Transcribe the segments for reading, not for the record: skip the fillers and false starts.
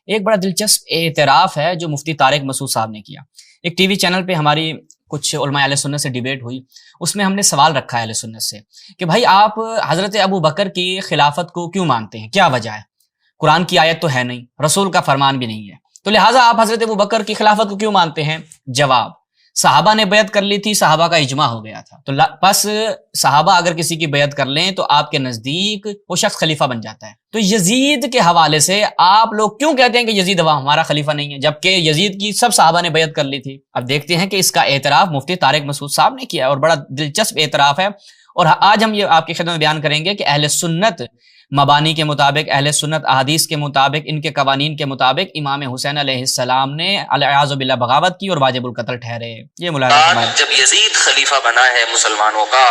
ایک بڑا دلچسپ اعتراف ہے جو مفتی طارق مسعود صاحب نے کیا. ایک ٹی وی چینل پہ ہماری کچھ علماء اہل سنت سے ڈیبیٹ ہوئی. اس میں ہم نے سوال رکھا ہے اہل سنت سے کہ بھائی آپ حضرت ابو بکر کی خلافت کو کیوں مانتے ہیں, کیا وجہ ہے؟ قرآن کی آیت تو ہے نہیں, رسول کا فرمان بھی نہیں ہے, تو لہٰذا آپ حضرت ابو بکر کی خلافت کو کیوں مانتے ہیں؟ جواب: صحابہ نے بیعت کر لی تھی, صحابہ کا اجماع ہو گیا تھا, تو بس صحابہ اگر کسی کی بیعت کر لیں تو آپ کے نزدیک وہ شخص خلیفہ بن جاتا ہے. تو یزید کے حوالے سے آپ لوگ کیوں کہتے ہیں کہ یزید ہمارا خلیفہ نہیں ہے, جبکہ یزید کی سب صحابہ نے بیعت کر لی تھی؟ اب دیکھتے ہیں کہ اس کا اعتراف مفتی طارق مسعود صاحب نے کیا اور بڑا دلچسپ اعتراف ہے. اور آج ہم یہ آپ کی خدمت میں بیان کریں گے کہ اہل سنت مبانی کے مطابق, اہل سنت احادیث کے مطابق, ان کے قوانین کے مطابق امام حسین علیہ السلام نے العیاذ باللہ بغاوت کی اور واجب القتل ٹھہرے. یہ ملاحظہ جب یزید خلیفہ بنا ہے مسلمانوں کا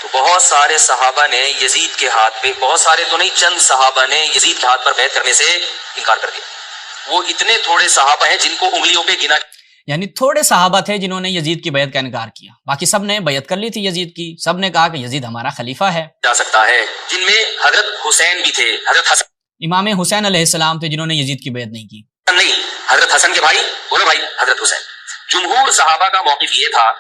تو بہت سارے صحابہ نے یزید کے ہاتھ پہ, بہت سارے تو نہیں, چند صحابہ نے یزید کے ہاتھ پر بیعت کرنے سے انکار کر دیا. وہ اتنے تھوڑے صحابہ ہیں جن کو انگلیوں پہ گنا, یعنی تھوڑے صحابہ تھے جنہوں نے یزید کی بیعت کا انکار کیا, باقی سب نے بیعت کر لی تھی یزید کی, سب نے کہا کہ یزید ہمارا خلیفہ ہے. جا سکتا ہے جن میں حضرت حسین بھی تھے, حضرت حسن, امام حسین علیہ السلام تھے جنہوں نے یزید کی بیعت نہیں کی. نہیں, حضرت حسن کے بھائی, بولو بھائی, حضرت حسین. جمہور صحابہ کا موقف یہ تھا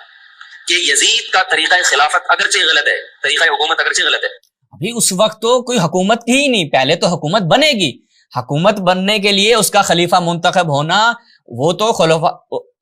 کہ یزید کا طریقہ خلافت اگرچہ غلط ہے, طریقہ حکومت اگرچہ غلط ہے. ابھی اس وقت تو کوئی حکومت ہی نہیں, پہلے تو حکومت بنے گی, حکومت بننے کے لیے اس کا خلیفہ منتخب ہونا, وہ تو خلیفہ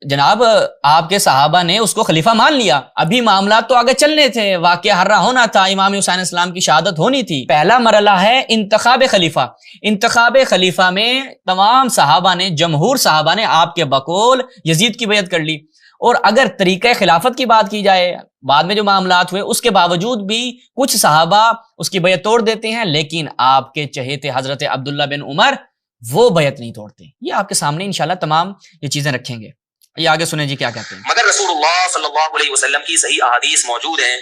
جناب آپ کے صحابہ نے اس کو خلیفہ مان لیا. ابھی معاملات تو آگے چلنے تھے, واقعہ ہر رہا ہونا تھا, امام حسین اسلام کی شہادت ہونی تھی. پہلا مرحلہ ہے انتخاب خلیفہ. انتخاب خلیفہ میں تمام صحابہ نے, جمہور صحابہ نے آپ کے بقول یزید کی بیعت کر لی. اور اگر طریقہ خلافت کی بات کی جائے, بعد میں جو معاملات ہوئے اس کے باوجود بھی کچھ صحابہ اس کی بیعت توڑ دیتے ہیں, لیکن آپ کے چہیتے حضرت عبداللہ بن عمر وہ بیعت نہیں توڑتے. یہ آپ کے سامنے انشاءاللہ تمام یہ چیزیں رکھیں گے. یہ آگے سنیں جی کیا کہتے ہیں. مگر رسول اللہ صلی اللہ علیہ وسلم کی صحیح احادیث موجود ہیں.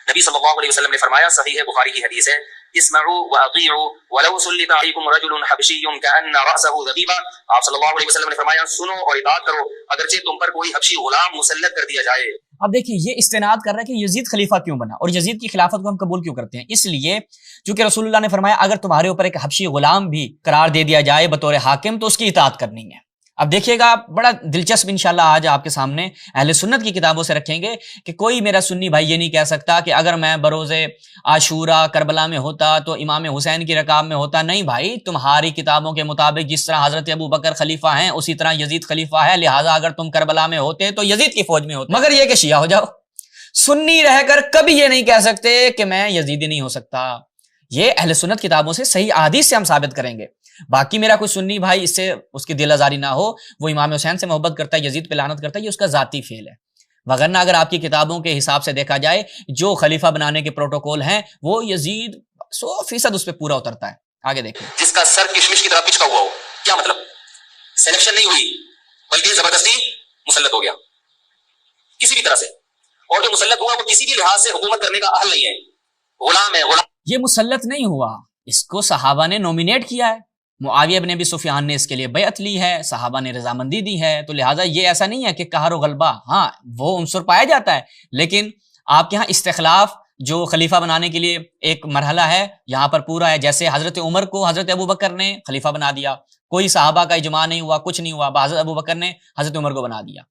نبی صلی اللہ علیہ وسلم نے فرمایا, صحیح بخاری کی حدیث ہے, اسمعوا واطیعوا ولو سلط علیکم رجل حبشی کأن رأسه ذبیبہ. آپ صلی اللہ علیہ وسلم نے فرمایا, سنو اور اطاعت کرو اگرچہ تم پر کوئی حبشی غلام مسلط کر دیا جائے. اب دیکھیے یہ استناد کر رہا ہے کہ یزید خلیفہ کیوں بنا اور یزید کی خلافت کو ہم قبول کیوں کرتے ہیں. اس لیے چونکہ رسول اللہ نے فرمایا اگر تمہارے اوپر ایک حبشی غلام بھی قرار دے دیا جائے بطور حاکم تو اس کی اطاعت کرنی ہے. اب دیکھیے گا بڑا دلچسپ انشاءاللہ آج آپ کے سامنے اہل سنت کی کتابوں سے رکھیں گے کہ کوئی میرا سنی بھائی یہ نہیں کہہ سکتا کہ اگر میں بروز عاشورہ کربلا میں ہوتا تو امام حسین کی رکاب میں ہوتا. نہیں بھائی, تمہاری کتابوں کے مطابق جس طرح حضرت ابو بکر خلیفہ ہیں اسی طرح یزید خلیفہ ہے, لہٰذا اگر تم کربلا میں ہوتے تو یزید کی فوج میں ہوتے. مگر یہ کہ شیعہ ہو جاؤ, سنی رہ کر کبھی یہ نہیں کہہ سکتے کہ میں یزیدی نہیں ہو سکتا. یہ اہل سنت کتابوں سے صحیح احادیث سے ہم ثابت کریں گے. باقی میرا کوئی سنی بھائی اس سے اس کی دل آزاری نہ ہو, وہ امام حسین سے محبت کرتا ہے, یزید پہ لعنت کرتا ہے, یہ اس کا ذاتی فعل ہے. وگرنہ اگر آپ کی کتابوں کے حساب سے دیکھا جائے جو خلیفہ بنانے کے پروٹوکول ہیں وہ یزید 100% اس پہ پورا اترتا ہے. آگے دیکھیں. جس کا سر کشمش کی طرح پچکا ہوا ہو, کیا مطلب؟ سلیکشن نہیں ہوئی بلکہ زبردستی مسلط ہو گیا کسی بھی طرح سے, اور جو مسلط ہوا وہ کسی بھی لحاظ سے حکومت کرنے کا اہل نہیں ہے, غلام ہے, غلام. یہ مسلط نہیں ہوا, اس کو صحابہ نے نومینیٹ کیا ہے, معاویہ بن ابی سفیان نے اس کے لیے بیعت لی ہے, صحابہ نے رضامندی دی ہے, تو لہٰذا یہ ایسا نہیں ہے کہ قہر و غلبہ, ہاں وہ عنصر پایا جاتا ہے, لیکن آپ کے ہاں استخلاف جو خلیفہ بنانے کے لیے ایک مرحلہ ہے یہاں پر پورا ہے. جیسے حضرت عمر کو حضرت ابو بکر نے خلیفہ بنا دیا, کوئی صحابہ کا اجماع نہیں ہوا, کچھ نہیں ہوا, حضرت ابو بکر نے حضرت عمر کو بنا دیا.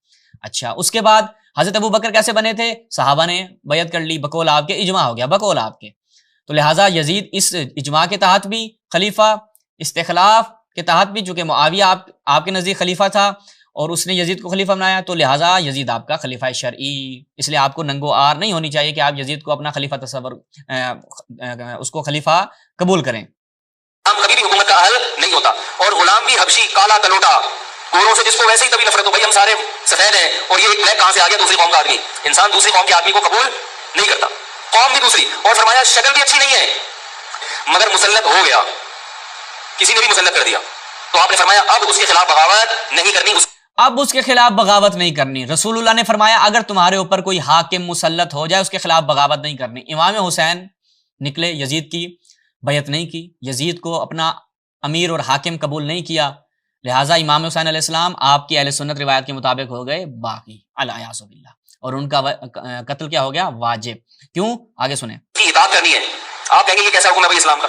اچھا, اس کے بعد حضرت ابو بکر کیسے بنے تھے؟ صحابہ نے بیعت کر لی, بقول آپ کے اجماع ہو گیا, بقول آپ کے. تو لہٰذا یزید اس اجماع کے تحت بھی خلیفہ, استخلاف کے تحت بھی, چونکہ معاویہ آپ کے نزدیک خلیفہ تھا اور اس نے یزید کو خلیفہ بنایا, تو لہٰذا یزید آپ کا خلیفہ شرعی. اس لیے آپ کو ننگو آر نہیں ہونی چاہیے کہ آپ یزید کو اپنا خلیفہ تصور, اس کو خلیفہ قبول کریں. غلام کبھی بھی حکومت کا اہل نہیں ہوتا, اور غلام بھی حبشی, کالا کلوٹا, گوروں سے جس کو ویسے ہی کبھی نفرت ہو, بھائی ہم سارے سفید ہیں اور یہ ایک بلیک کہاں سے آ گیا دوسری قوم کا آدمی. انسان دوسری قوم کے آدمی کو قبول نہیں کرتا, قوم بھی دوسری, اور فرمایا شکل بھی اچھی نہیں ہے مگر مسلط ہو گیا, کسی نے بھی مسلط کر دیا, تو آپ نے فرمایا اب اس کے خلاف بغاوت نہیں کرنی. اب اس کے خلاف بغاوت نہیں کرنی. رسول اللہ نے فرمایا اگر تمہارے اوپر کوئی حاکم مسلط ہو جائے اس کے خلاف بغاوت نہیں کرنی. امام حسین نکلے, یزید کی بیعت نہیں کی, یزید کو اپنا امیر اور حاکم قبول نہیں کیا, لہٰذا امام حسین علیہ السلام آپ کی اہل سنت روایت کے مطابق ہو گئے باقی العیاذ باللہ, اور ان کا قتل کیا ہو گیا؟ واجب. کیوں؟ آگے سنیں. اطاعت کرنی ہے. آپ کہیں گے یہ کیسا حکم ہے بھائی اسلام کا؟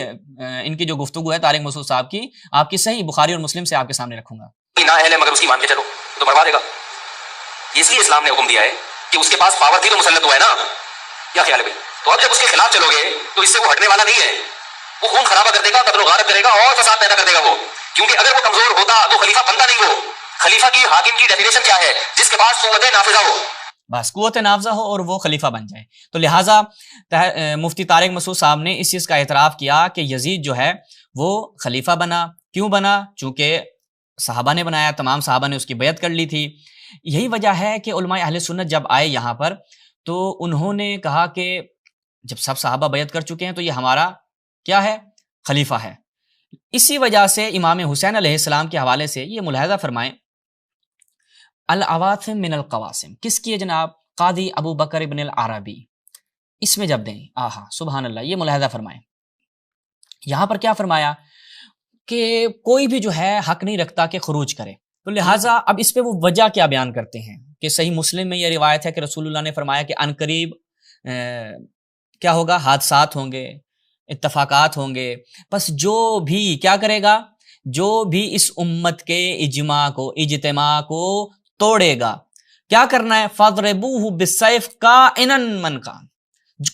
ان کی جو گفتگو ہے طارق مسعود صاحب کی آپ کی صحیح بخاری اور مسلم سے آپ کے سامنے رکھوں گا. نا اہل ہے مگر اس کی مان کے چلو تو مروا دے گا. اس لیے اسلام نے حکم دیا ہے کہ اس کے پاس پاور تھی تو مسلط ہوا ہے نا. کیا خیال ہے بھائی؟ تو اب جب اس کے خلاف چلو گے تو اس سے وہ ہٹنے والا نہیں ہے. وہ خون خرابہ کر دے گا، قتل و غارت کرے گا اور فساد پیدا کر دے گا وہ. کیونکہ اگر وہ کمزور ہوتا تو خلیفہ بنتا نہیں. وہ خلیفہ کی حاکم کی ڈیفینیشن کیا ہے؟ جس کے پاس قوت نافذہ ہو، بس قوت نافذہ ہو اور وہ خلیفہ بن جائے. تو لہٰذا مفتی طارق مسعود صاحب نے اس چیز کا اعتراف کیا کہ یزید جو ہے وہ خلیفہ بنا. کیوں بنا؟ چونکہ صحابہ نے بنایا، تمام صحابہ نے اس کی بیعت کر لی تھی. یہی وجہ ہے کہ علماء اہل سنت جب آئے یہاں پر تو انہوں نے کہا کہ جب سب صحابہ بیعت کر چکے ہیں تو یہ ہمارا کیا ہے؟ خلیفہ ہے. اسی وجہ سے امام حسین علیہ السلام کے حوالے سے یہ ملاحظہ فرمائیں، العواصم من القواسم کس کی ہے جناب؟ قاضی ابو بکر ابن العربی. اس میں جب دیں آہا سبحان اللہ، یہ ملاحظہ فرمائیں. یہاں پر کیا فرمایا کہ کوئی بھی جو ہے حق نہیں رکھتا کہ خروج کرے. تو لہٰذا اب اس پہ وہ وجہ کیا بیان کرتے ہیں کہ صحیح مسلم میں یہ روایت ہے کہ رسول اللہ نے فرمایا کہ عنقریب کیا ہوگا؟ حادثات ہوں گے، اتفاقات ہوں گے. بس جو بھی کیا کرے گا؟ جو بھی اس امت کے اجتماع کو توڑے گا، کیا کرنا ہے؟ فَضْرِبُوهُ بِالسَّيْفِ كَائِنًا مَنْ كَانَ،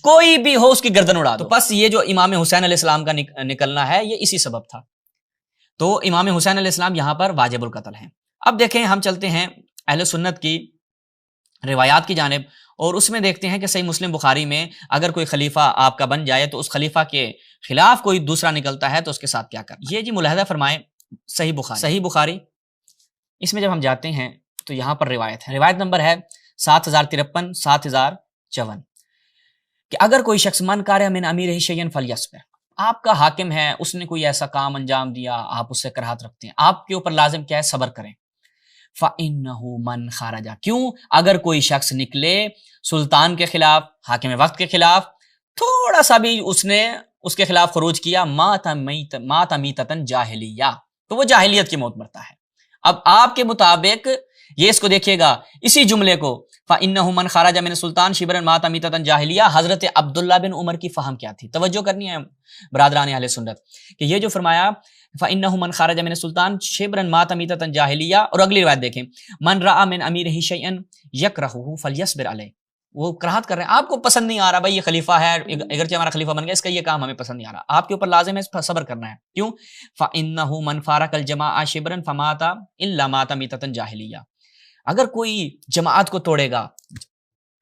کوئی بھی ہو اس کی گردن اڑا دو. تو بس یہ جو امام حسین علیہ السلام کا نکلنا ہے یہ اسی سبب تھا. تو امام حسین علیہ السلام یہاں پر واجب القتل ہیں. اب دیکھیں ہم چلتے ہیں اہل سنت کی روایات کی جانب اور اس میں دیکھتے ہیں کہ صحیح مسلم بخاری میں اگر کوئی خلیفہ آپ کا بن جائے تو اس خلیفہ کے خلاف کوئی دوسرا نکلتا ہے تو اس کے ساتھ کیا کرنا. یہ جی ملاحظہ فرمائیں صحیح بخاری اس میں جب ہم جاتے ہیں تو یہاں پر روایت ہے، روایت نمبر ہے 7053 7054 کہ اگر کوئی شخص من کارہ من امیر شیئن فلیصبر، آپ کا حاکم ہے، اس نے کوئی ایسا کام انجام دیا، آپ اس سے کراہت رکھتے ہیں، آپ کے اوپر لازم کیا ہے؟ صبر کریں. فَإِنَّهُ مَنْ خَرَجَ، کیوں؟ اگر کوئی شخص نکلے سلطان کے خلاف، حاکم وقت کے خلاف، تھوڑا سا بھی اس نے اس کے خلاف خروج کیا، مَاتَ مِیتَةً جاہلیہ، تو وہ جاہلیت کی موت مرتا ہے. اب آپ کے مطابق یہ اس کو دیکھیے گا، اسی جملے کو فَإِنَّهُ مَنْ خَرَجَ مِنَ السُّلْطَانِ شِبْرًا مَاتَ مِیتَةً جاہلیہ، حضرت عبداللہ بن عمر کی فہم کیا تھی؟ توجہ کرنی ہے برادران اہل سنت کہ یہ جو فرمایا فَإِنَّهُ مَنْ خَرَجَ مِنَ السُّلْطَانِ شِبْرًا مَاتَ مِیتَةً جاہلیہ، اور اگلی روایت دیکھیں مَنْ رَأَى مِنْ أَمِیرِهِ شَیْئًا یَکْرَهُهُ فَلْیَصْبِرْ عَلَیْہ، وہ کراہت کر رہے ہیں، آپ کو پسند نہیں آ رہا بھائی یہ خلیفہ ہے، اگرچہ ہمارا خلیفہ بن گیا، اس کا یہ کام ہمیں پسند نہیں آ رہا، آپ کے اوپر لازم ہے صبر کرنا ہے. کیوں؟ فَإِنَّهُ مَنْ فَارَقَ الْجَمَاعَةَ شِبْرًا فَمَاتَ إِلَّا مَاتَ مِیتَةً جاہلیہ، اگر کوئی جماعت کو توڑے گا،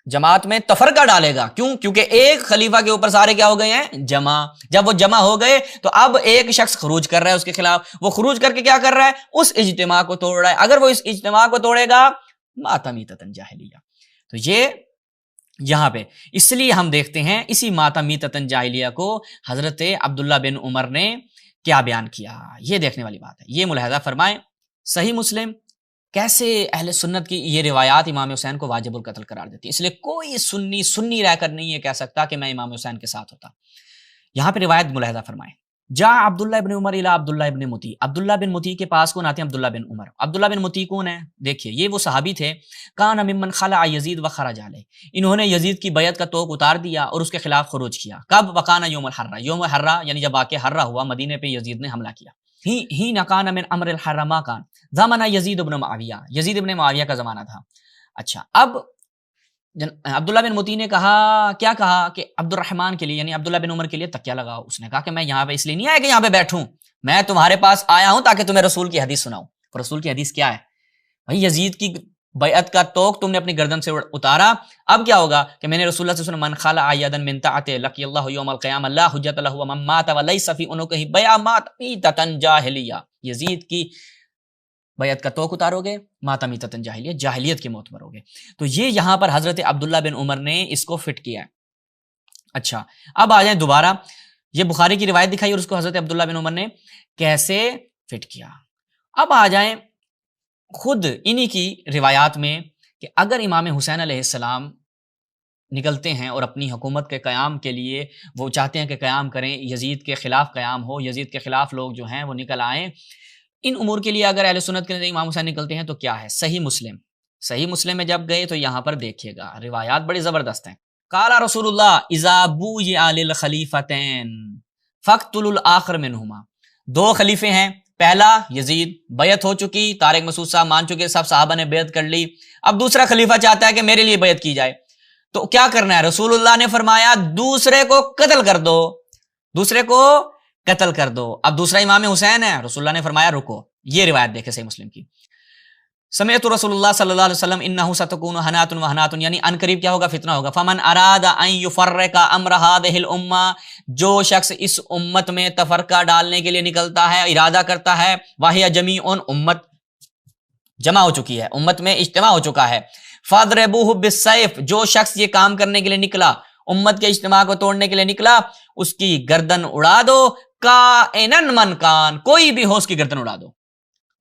جماعت میں تفرقہ ڈالے گا، کیوں؟ کیونکہ ایک خلیفہ کے اوپر سارے کیا ہو گئے ہیں؟ جمع. جب وہ جمع ہو گئے تو اب ایک شخص خروج کر رہا ہے اس کے خلاف، وہ خروج کر کے کیا کر رہا ہے؟ اس اجتماع کو توڑ رہا ہے. اگر وہ اس اجتماع کو توڑے گا مَاتَ مِیتَةً جاہلیہ. تو یہ یہاں پہ اس لیے ہم دیکھتے ہیں اسی مَاتَ مِیتَةً جاہلیہ کو حضرت عبداللہ بن عمر نے کیا بیان کیا، یہ دیکھنے والی بات ہے. یہ ملاحظہ فرمائیں صحیح مسلم کیسے اہل سنت کی یہ روایات امام حسین کو واجب القتل قرار دیتی ہے. اس لیے کوئی سنی رہ کر نہیں یہ کہہ سکتا کہ میں امام حسین کے ساتھ ہوتا. یہاں پہ روایت ملاحظہ فرمائیں، جا عبداللہ ابن عمر الی عبداللہ ابن متی، عبداللہ بن متی کے پاس کون آتے ہیں؟ عبداللہ بن عمر. عبداللہ بن متی کون ہے؟ دیکھیے یہ وہ صحابی تھے، کان ممن خلع یزید و خرج علیہ، انہوں نے یزید کی بیعت کا توق اتار دیا اور اس کے خلاف خروج کیا. کب؟ وکان یوم الحرہ، یوم حرہ یعنی جب واقعہ حرہ ہوا، مدینے پہ یزید نے حملہ کیا. ہی نکان من امر الحرہ ما کان زمانہ یزید ابن معاویہ، یزید ابن معاویہ کا زمانہ تھا. اچھا اب عبداللہ بن متی نے کہا، کیا کہا کہ عبد الرحمن کے لیے یعنی عبداللہ بن عمر کے لیے تکیہ لگاؤ. اس نے کہا کہ میں یہاں پہ اس لیے نہیں آیا کہ یہاں پہ بیٹھوں، میں تمہارے پاس آیا ہوں تاکہ تمہیں رسول کی حدیث سناؤں. رسول کی حدیث کیا ہے بھائی؟ یزید کی بیعت کا توق تم نے اپنی گردن سے اتارا، اب کیا ہوگا کہ میں نے رسول اللہ صلی اللہ علیہ وسلم من خلع یدا من طاعته لقی اللہ یوم القیامہ لا حجۃ له ومن مات وليس فی عنقہ بیع مات میتۃ جاہلیہ. یزید کی بیعت کا توق اتارو گے مات میتۃ جاہلیہ، جاہلیت کی موت مرو گے. تو یہ یہاں پر حضرت عبداللہ بن عمر نے اس کو فٹ کیا ہے. اچھا اب آ جائیں دوبارہ، یہ بخاری کی روایت دکھائی اور اس کو حضرت عبداللہ بن عمر نے کیسے فٹ کیا. اب آ جائیں خود انہی کی روایات میں کہ اگر امام حسین علیہ السلام نکلتے ہیں اور اپنی حکومت کے قیام کے لیے وہ چاہتے ہیں کہ قیام کریں، یزید کے خلاف قیام ہو، یزید کے خلاف لوگ جو ہیں وہ نکل آئیں، ان امور کے لیے اگر اہل سنت کے نزدیک امام حسین نکلتے ہیں تو کیا ہے؟ صحیح مسلم میں جب گئے تو یہاں پر دیکھیے گا روایات بڑی زبردست ہیں. قال رسول اللہ اذا بوئع للخلیفتین فاقتلوا الآخر منہما، دو خلیفے ہیں، پہلا یزید، بیعت ہو چکی، طارق مسعود صاحب مان چکے، سب صحابہ نے بیعت کر لی، اب دوسرا خلیفہ چاہتا ہے کہ میرے لیے بیعت کی جائے، تو کیا کرنا ہے؟ رسول اللہ نے فرمایا دوسرے کو قتل کر دو، دوسرے کو قتل کر دو۔ اب دوسرا امام حسین ہے، رسول اللہ نے فرمایا رکو۔ یہ روایت دیکھیں صحیح مسلم کی، سمعت رسول اللہ صلی اللہ علیہ وسلم انہ ستکون حنات و حنات، یعنی ان قریب کیا ہوگا؟ فتنہ ہوگا۔ فمن اراد ان یفرق امر هذه الامہ، جو شخص اس امت میں تفرقہ ڈالنے کے لیے نکلتا ہے، ارادہ کرتا ہے، وہی جمیع، امت جمع ہو چکی ہے، امت میں اجتماع ہو چکا ہے، فاضربوہ بالسیف، جو شخص یہ کام کرنے کے لیے نکلا، امت کے اجتماع کو توڑنے کے لیے نکلا، اس کی گردن اڑا دو، کائنن من کان، کوئی بھی ہو اس کی گردن اڑا دو۔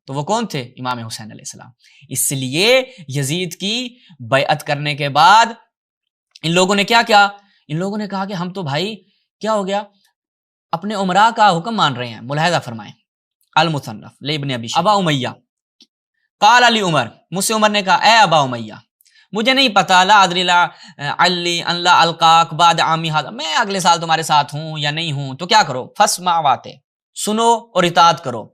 تو وہ کون تھے؟ امام حسین علیہ السلام۔ اس لیے یزید کی بیعت کرنے کے بعد ان لوگوں نے کیا کیا؟ ان لوگوں نے کہا کہ ہم تو بھائی کیا ہو گیا، اپنے عمراء کا حکم مان رہے ہیں۔ ملاحظہ فرمائیں، المصنف لابن ابی شیبہ، ابا امیہ قال علی عمر، مجھ سے عمر نے کہا اے ابا امیہ، مجھے نہیں پتا، لا ادری لا علی ان لا القاک بعد عامی ھذا، میں اگلے سال تمہارے ساتھ ہوں یا نہیں ہوں، تو کیا کرو؟ فاسمع واطع، سنو اور اطاعت کرو۔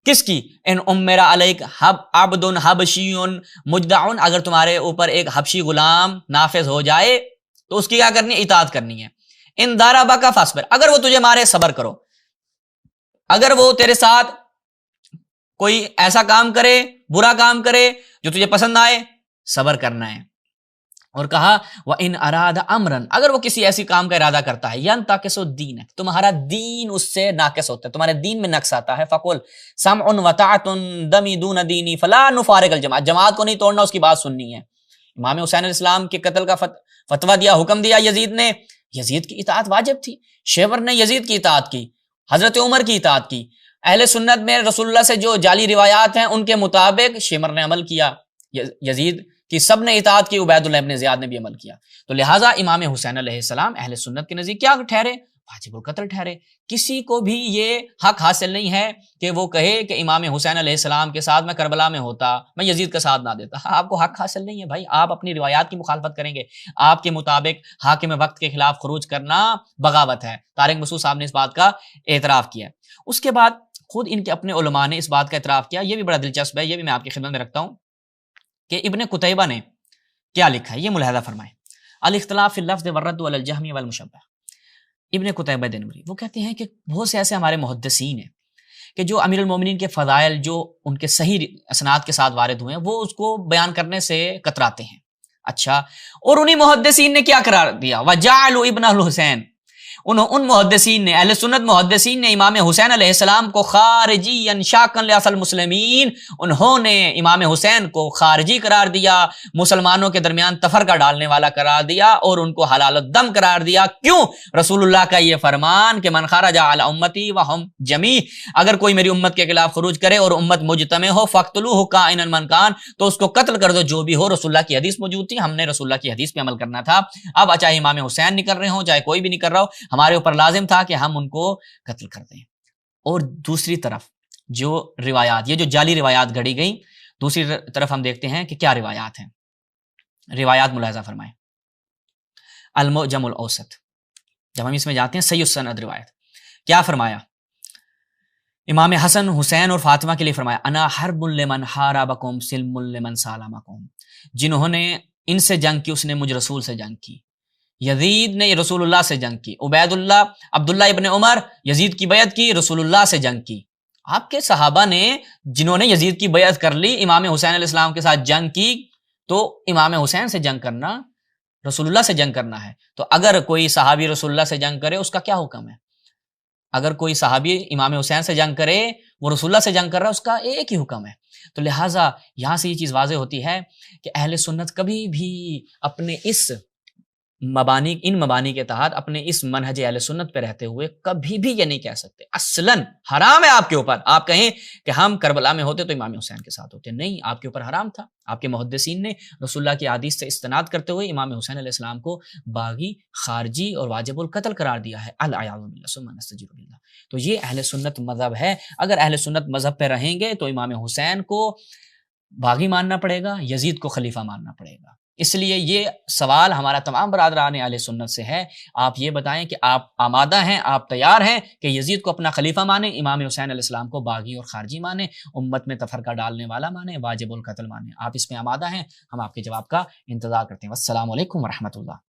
کس کی؟ ان امر علیک عبد حبشی مجدع، اگر تمہارے اوپر ایک حبشی غلام نافذ ہو جائے تو اس کی کیا کرنی ہے؟ اطاعت کرنی ہے۔ ان ضربک فاصبر، اگر وہ تجھے مارے صبر کرو، اگر وہ تیرے ساتھ کوئی ایسا کام کرے، برا کام کرے جو تجھے پسند نہ آئے، صبر کرنا ہے۔ اور کہا وَإِنْ أَرَادَ أَمْرًا، اگر وہ کسی ایسی کام کا ارادہ کرتا ہے، يَنْتَقِصُ الدِّينَ، تمہارا دین اس سے ناقص ہوتا ہے، تمہارے دین میں نقص آتا ہے، فَقُلْ سَمْعٌ وَطَاعَةٌ دَمِي دُونَ دِينِي فَلَا نُفَارِقُ الْجَمَاعَةَ، جماعت کو نہیں توڑنا، اس کی بات سننی ہے۔ امام حسین علیہ السلام کے قتل کا فتویٰ دیا، حکم دیا یزید نے، یزید کی اطاعت واجب تھی، شیور نے یزید کی اطاعت کی، حضرت عمر کی اطاعت کی، اہل سنت میں رسول اللہ سے جو جعلی روایات ہیں ان کے مطابق شیمر نے عمل کیا، یزید کی سب نے اطاعت کی، عبید اللہ ابن زیاد نے بھی عمل کیا۔ تو لہٰذا امام حسین علیہ السلام اہل سنت کے نزدیک کیا ٹھہرے؟ واجب القتل ٹھہرے۔ کسی کو بھی یہ حق حاصل نہیں ہے کہ وہ کہے کہ امام حسین علیہ السلام کے ساتھ میں کربلا میں ہوتا، میں یزید کا ساتھ نہ دیتا۔ آپ کو حق حاصل نہیں ہے بھائی، آپ اپنی روایات کی مخالفت کریں گے، آپ کے مطابق حاکم وقت کے خلاف خروج کرنا بغاوت ہے۔ طارق مسعود صاحب نے اس بات کا اعتراف کیا۔ اس کے بعد خود ان کے اپنے علماء نے اس بات کا اعتراف کیا، یہ بھی بڑا دلچسپ ہے، یہ بھی میں آپ کی خدمت میں رکھتا ہوں کہ ابن قتیبہ نے کیا لکھا ہے، یہ ملاحظہ فرمائیں۔ الاختلاف فی اللفظ والرد علی الجہم والمشبہ، ابن قتیبہ دنوری وہ کہتے ہیں کہ بہت سے ایسے ہمارے محدثین ہیں کہ جو امیر المومنین کے فضائل جو ان کے صحیح اسناد کے ساتھ وارد ہوئے ہیں وہ اس کو بیان کرنے سے کتراتے ہیں۔ اچھا، اور انہی محدثین نے کیا قرار دیا؟ وجعلوا ابن الحسین، ان محدثین نے، اہل سنت محدثین نے امام حسین علیہ السلام کو خارجی شاکن لاصل المسلمین، انہوں نے امام حسین کو خارجی قرار دیا، مسلمانوں کے درمیان تفرقہ ڈالنے والا قرار دیا، اور ان کو حلال الدم قرار دیا۔ کیوں؟ رسول اللہ کا یہ فرمان کہ من خرج علی امتی وہم جمیع، اگر کوئی میری امت کے خلاف خروج کرے اور امت مجتمع ہو، فاقتلوہ کائنا من کان، تو اس کو قتل کر دو جو بھی ہو۔ رسول اللہ کی حدیث موجود تھی، ہم نے رسول اللہ کی حدیث پہ عمل کرنا تھا۔ اب چاہے امام حسین نہیں کر رہے ہوں، چاہے کوئی بھی نہیں کر رہا ہو، ہمارے اوپر لازم تھا کہ ہم ان کو قتل کر دیں۔ اور دوسری طرف جو روایات، یہ جو جعلی روایات گھڑی گئیں، دوسری طرف ہم دیکھتے ہیں کہ کیا روایات ہیں۔ روایات ملاحظہ فرمائیں، المعجم الاوسط، جب ہم اس میں جاتے ہیں صحیح السند روایت، کیا فرمایا؟ امام حسن، حسین اور فاطمہ کے لیے فرمایا انا حرب لمن حاربکم سلم لمن سالمکم، جنہوں نے ان سے جنگ کی اس نے مجھ رسول سے جنگ کی۔ یزید نے رسول اللہ سے جنگ کی، عبید اللہ، عبداللہ ابن عمر یزید کی بیعت کی، رسول اللہ سے جنگ کی۔ آپ کے صحابہ نے جنہوں نے یزید کی بیعت کر لی، امام حسین علیہ السلام کے ساتھ جنگ کی، تو امام حسین سے جنگ کرنا رسول اللہ سے جنگ کرنا ہے۔ تو اگر کوئی صحابی رسول اللہ سے جنگ کرے اس کا کیا حکم ہے؟ اگر کوئی صحابی امام حسین سے جنگ کرے، وہ رسول اللہ سے جنگ کر رہا ہے، اس کا ایک ہی حکم ہے۔ تو لہٰذا یہاں سے یہ چیز واضح ہوتی ہے کہ اہل سنت کبھی بھی اپنے اس ان مبانی کے تحت، اپنے اس منہج اہل سنت پہ رہتے ہوئے کبھی بھی یہ نہیں کہہ سکتے اصلاً حرام ہے آپ کے اوپر، آپ کہیں کہ ہم کربلا میں ہوتے تو امام حسین کے ساتھ ہوتے، نہیں، آپ کے اوپر حرام تھا۔ آپ کے محدثین نے رسول اللہ کی حدیث سے استناد کرتے ہوئے امام حسین علیہ السلام کو باغی، خارجی اور واجب القتل قرار دیا ہے، العیاذ باللہ ثم نستجیر باللہ۔ تو یہ اہل سنت مذہب ہے۔ اگر اہل سنت مذہب پہ رہیں گے تو امام حسین کو باغی ماننا پڑے گا، یزید کو خلیفہ ماننا پڑے گا۔ اس لیے یہ سوال ہمارا تمام برادران اہل سنت سے ہے، آپ یہ بتائیں کہ آپ آمادہ ہیں، آپ تیار ہیں کہ یزید کو اپنا خلیفہ مانیں، امام حسین علیہ السلام کو باغی اور خارجی مانیں، امت میں تفرقہ ڈالنے والا مانیں، واجب القتل مانیں؟ آپ اس میں آمادہ ہیں؟ ہم آپ کے جواب کا انتظار کرتے ہیں۔ والسلام علیکم ورحمۃ اللہ۔